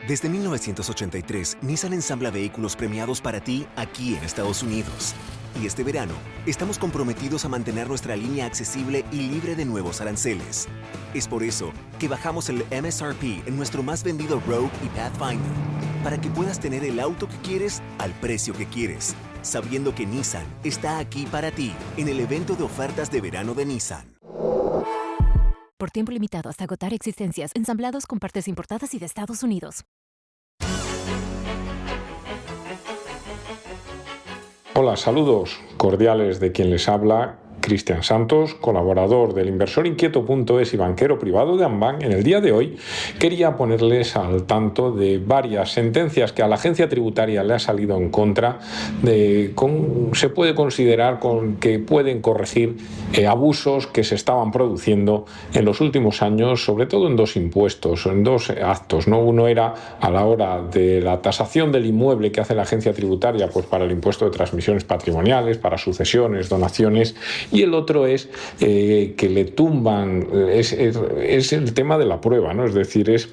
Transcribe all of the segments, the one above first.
Desde 1983, Nissan ensambla vehículos premiados para ti aquí en Estados Unidos. Y este verano, estamos comprometidos a mantener nuestra línea accesible y libre de nuevos aranceles. Es por eso que bajamos el MSRP en nuestro más vendido Rogue y Pathfinder, para que puedas tener el auto que quieres al precio que quieres, sabiendo que Nissan está aquí para ti en el evento de ofertas de verano de Nissan. Por tiempo limitado hasta agotar existencias, ensamblados con partes importadas y de Estados Unidos. Hola, saludos cordiales de quien les habla, Cristian Santos, colaborador del inversorinquieto.es y banquero privado de Ambank. En el día de hoy quería ponerles al tanto de varias sentencias que a la agencia tributaria le ha salido en contra. Se puede considerar que pueden corregir abusos que se estaban produciendo en los últimos años, sobre todo en dos impuestos, en dos actos, ¿no? Uno era a la hora de la tasación del inmueble que hace la agencia tributaria, pues para el impuesto de transmisiones patrimoniales, para sucesiones, donaciones, y el otro es que le tumban, es el tema de la prueba, ¿no? Es decir, es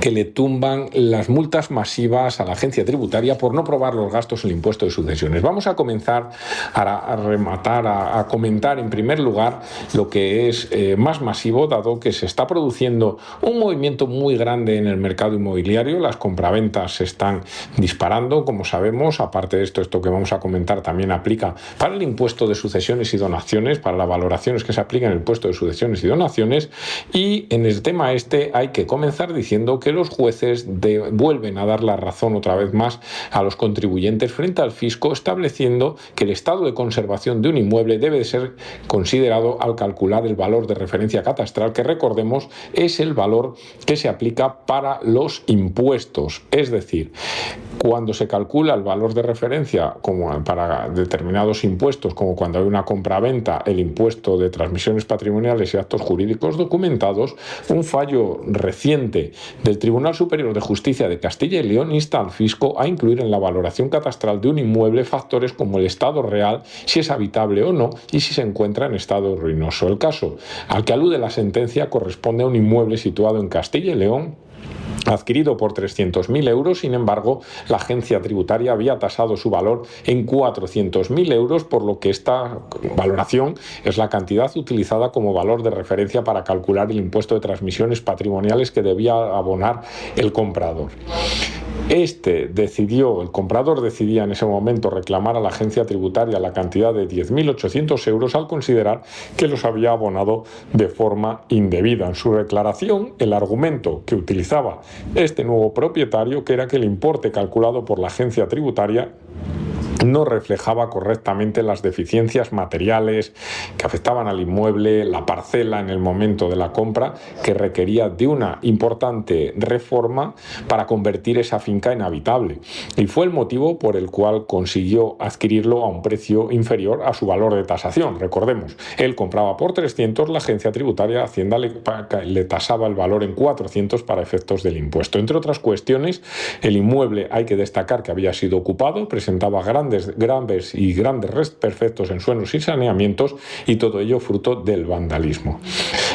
que le tumban las multas masivas a la agencia tributaria por no probar los gastos en el impuesto de sucesiones. Vamos a comenzar a comentar en primer lugar lo que es más masivo, dado que se está produciendo un movimiento muy grande en el mercado inmobiliario. Las compraventas se están disparando, como sabemos. Aparte de esto que vamos a comentar también aplica para el impuesto de sucesiones y donaciones, para las valoraciones que se aplican en el impuesto de sucesiones y donaciones. Y en el tema hay que comenzar diciendo que los jueces vuelven a dar la razón otra vez más a los contribuyentes frente al fisco, estableciendo que el estado de conservación de un inmueble debe ser considerado al calcular el valor de referencia catastral, que recordemos es el valor que se aplica para los impuestos. Es decir, cuando se calcula el valor de referencia como para determinados impuestos, como cuando hay una compraventa, el impuesto de transmisiones patrimoniales y actos jurídicos documentados, un fallo reciente del Tribunal Superior de Justicia de Castilla y León insta al fisco a incluir en la valoración catastral de un inmueble factores como el estado real, si es habitable o no, y si se encuentra en estado ruinoso. El caso al que alude la sentencia corresponde a un inmueble situado en Castilla y León, adquirido por 300.000 euros. Sin embargo, la agencia tributaria había tasado su valor en 400.000 euros, por lo que esta valoración es la cantidad utilizada como valor de referencia para calcular el impuesto de transmisiones patrimoniales que debía abonar el comprador. El comprador decidía en ese momento reclamar a la agencia tributaria la cantidad de 10.800 euros al considerar que los había abonado de forma indebida. En su declaración, el argumento que utilizaba este nuevo propietario, que era que el importe calculado por la agencia tributaria no reflejaba correctamente las deficiencias materiales que afectaban al inmueble, la parcela en el momento de la compra, que requería de una importante reforma para convertir esa finca en habitable. Y fue el motivo por el cual consiguió adquirirlo a un precio inferior a su valor de tasación. Recordemos, él compraba por 300, la agencia tributaria Hacienda le tasaba el valor en 400 para efectos del impuesto. Entre otras cuestiones, el inmueble, hay que destacar que había sido ocupado, presentaba grandes desperfectos en suelos y saneamientos, y todo ello fruto del vandalismo.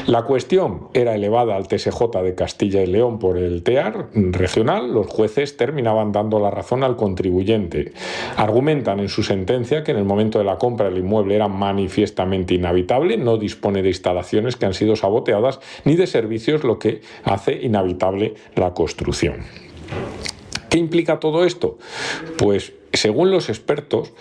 La cuestión era elevada al TSJ de Castilla y León por el TEAR regional. Los jueces terminaban dando la razón al contribuyente. Argumentan en su sentencia que en el momento de la compra el inmueble era manifiestamente inhabitable, no dispone de instalaciones que han sido saboteadas ni de servicios, lo que hace inhabitable la construcción. ¿Qué implica todo esto? Pues según los expertos,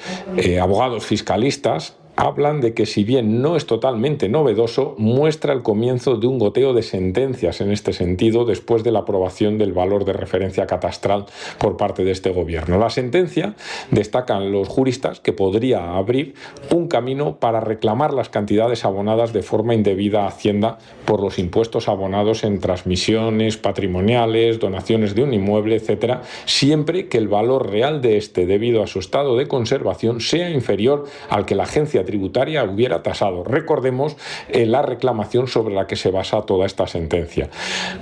abogados fiscalistas, hablan de que, si bien no es totalmente novedoso, muestra el comienzo de un goteo de sentencias en este sentido después de la aprobación del valor de referencia catastral por parte de este gobierno. La sentencia, destacan los juristas, que podría abrir un camino para reclamar las cantidades abonadas de forma indebida a Hacienda por los impuestos abonados en transmisiones patrimoniales, donaciones de un inmueble, etc., siempre que el valor real de este, debido a su estado de conservación, sea inferior al que la agencia tributaria hubiera tasado. Recordemos la reclamación sobre la que se basa toda esta sentencia.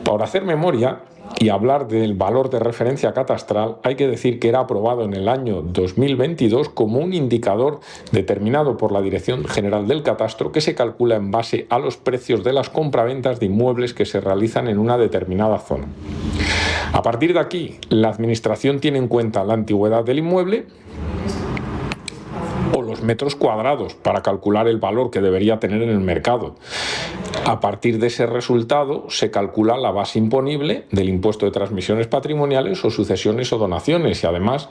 Para hacer memoria y hablar del valor de referencia catastral, hay que decir que era aprobado en el año 2022 como un indicador determinado por la Dirección General del Catastro, que se calcula en base a los precios de las compraventas de inmuebles que se realizan en una determinada zona. A partir de aquí, la Administración tiene en cuenta la antigüedad del inmueble o los metros cuadrados para calcular el valor que debería tener en el mercado. A partir de ese resultado se calcula la base imponible del impuesto de transmisiones patrimoniales o sucesiones o donaciones, y además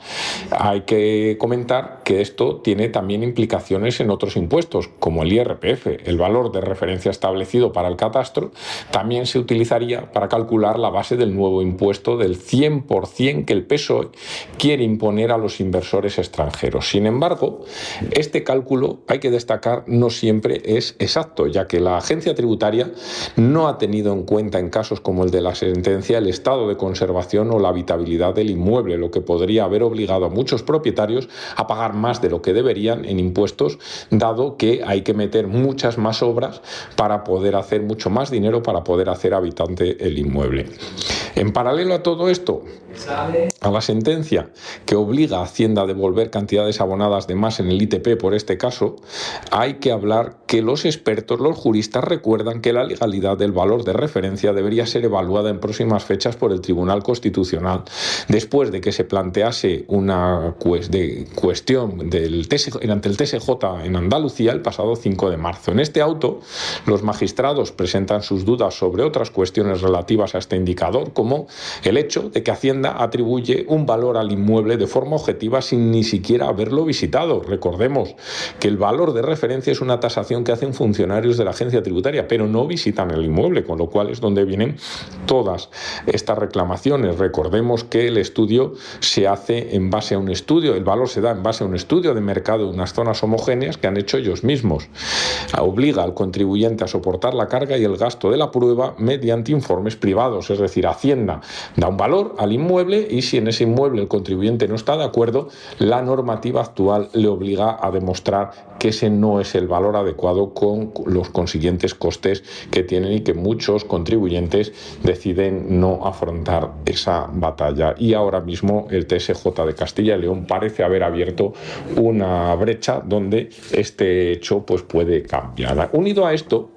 hay que comentar que esto tiene también implicaciones en otros impuestos como el IRPF. El valor de referencia establecido para el catastro también se utilizaría para calcular la base del nuevo impuesto del 100% que el PSOE quiere imponer a los inversores extranjeros. Sin embargo, este cálculo, hay que destacar, no siempre es exacto, ya que la agencia tributaria no ha tenido en cuenta en casos como el de la sentencia el estado de conservación o la habitabilidad del inmueble, lo que podría haber obligado a muchos propietarios a pagar más de lo que deberían en impuestos, dado que hay que meter muchas más obras para poder hacer mucho más dinero, para poder hacer habitante el inmueble. En paralelo a todo esto, a la sentencia que obliga a Hacienda a devolver cantidades abonadas de más en el ITP por este caso, hay que hablar que los expertos, los juristas, recuerdan que la legalidad del valor de referencia debería ser evaluada en próximas fechas por el Tribunal Constitucional, después de que se plantease una cuestión ante el TSJ en Andalucía el pasado 5 de marzo. En este auto, los magistrados presentan sus dudas sobre otras cuestiones relativas a este indicador, como el hecho de que Hacienda atribuye un valor al inmueble de forma objetiva sin ni siquiera haberlo visitado. Recordemos que el valor de referencia es una tasación que hacen funcionarios de la agencia tributaria, pero no visitan el inmueble, con lo cual es donde vienen todas estas reclamaciones. Recordemos que el estudio se hace en base a un estudio, el valor se da en base a un estudio de mercado de unas zonas homogéneas que han hecho ellos mismos. Obliga al contribuyente a soportar la carga y el gasto de la prueba mediante informes privados, es decir, Hacienda da un valor al inmueble y si en ese inmueble el contribuyente no está de acuerdo, la normativa actual le obliga a demostrar que ese no es el valor adecuado con los consiguientes costes que tienen y que muchos contribuyentes deciden no afrontar esa batalla. Y ahora mismo el TSJ de Castilla y León parece haber abierto una brecha donde este hecho pues puede cambiar. Unido a esto,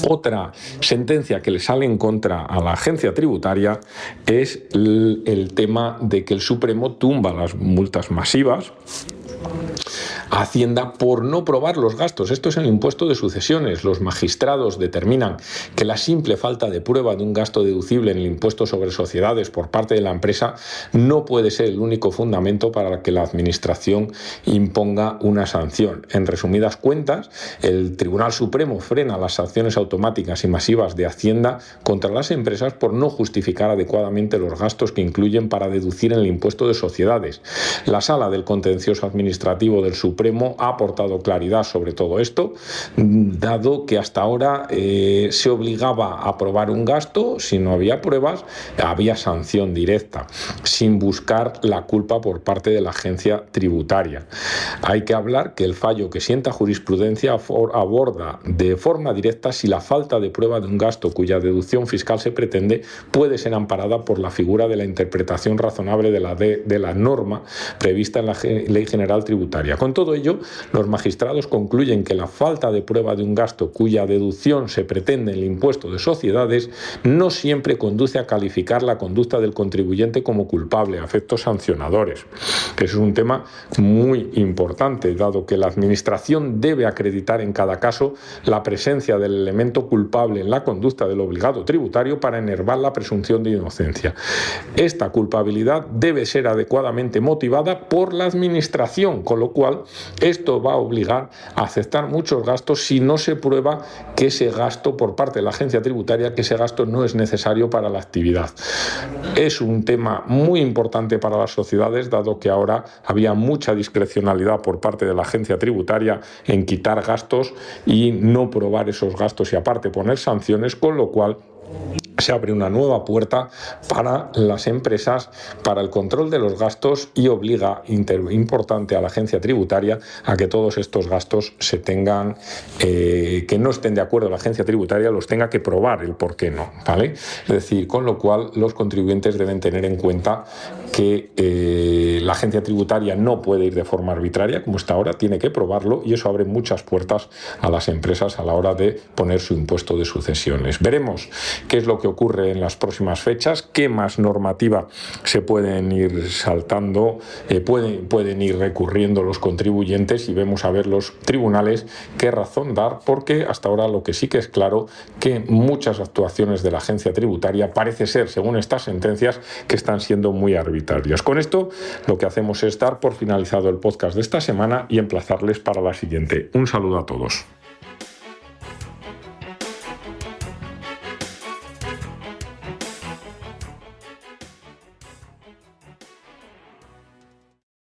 otra sentencia que le sale en contra a la agencia tributaria es el tema de que el Supremo tumba las multas masivas a Hacienda por no probar los gastos. Esto es en el impuesto de sucesiones. Los magistrados determinan que la simple falta de prueba de un gasto deducible en el impuesto sobre sociedades por parte de la empresa no puede ser el único fundamento para que la Administración imponga una sanción. En resumidas cuentas, el Tribunal Supremo frena las sanciones automáticas y masivas de Hacienda contra las empresas por no justificar adecuadamente los gastos que incluyen para deducir en el impuesto de sociedades. La Sala del Contencioso Administrativo del Supremo ha aportado claridad sobre todo esto, dado que hasta ahora se obligaba a probar un gasto, si no había pruebas, había sanción directa, sin buscar la culpa por parte de la agencia tributaria. Hay que hablar que el fallo que sienta jurisprudencia aborda de forma directa si la falta de prueba de un gasto cuya deducción fiscal se pretende puede ser amparada por la figura de la interpretación razonable de la norma prevista en la Ley General Tributaria. Con todo ello, los magistrados concluyen que la falta de prueba de un gasto cuya deducción se pretende en el impuesto de sociedades no siempre conduce a calificar la conducta del contribuyente como culpable a efectos sancionadores. Eso es un tema muy importante, dado que la Administración debe acreditar en cada caso la presencia del elemento culpable en la conducta del obligado tributario para enervar la presunción de inocencia. Esta culpabilidad debe ser adecuadamente motivada por la Administración, con lo cual esto va a obligar a aceptar muchos gastos si no se prueba que ese gasto por parte de la agencia tributaria, que ese gasto no es necesario para la actividad. Es un tema muy importante para las sociedades, dado que ahora había mucha discrecionalidad por parte de la agencia tributaria en quitar gastos y no probar esos gastos y aparte poner sanciones, con lo cual se abre una nueva puerta para las empresas para el control de los gastos y obliga importante a la agencia tributaria a que todos estos gastos se tengan, que no estén de acuerdo la agencia tributaria, los tenga que probar el por qué no, ¿vale? Es decir, con lo cual los contribuyentes deben tener en cuenta que la agencia tributaria no puede ir de forma arbitraria como está ahora, tiene que probarlo y eso abre muchas puertas a las empresas a la hora de poner su impuesto de sucesiones. Veremos qué es lo que ocurre en las próximas fechas, qué más normativa se pueden ir saltando, pueden ir recurriendo los contribuyentes, y vemos a ver los tribunales qué razón dar, porque hasta ahora lo que sí que es claro, que muchas actuaciones de la agencia tributaria parece ser, según estas sentencias, que están siendo muy arbitrarias. Con esto lo que hacemos es dar por finalizado el podcast de esta semana y emplazarles para la siguiente. Un saludo a todos.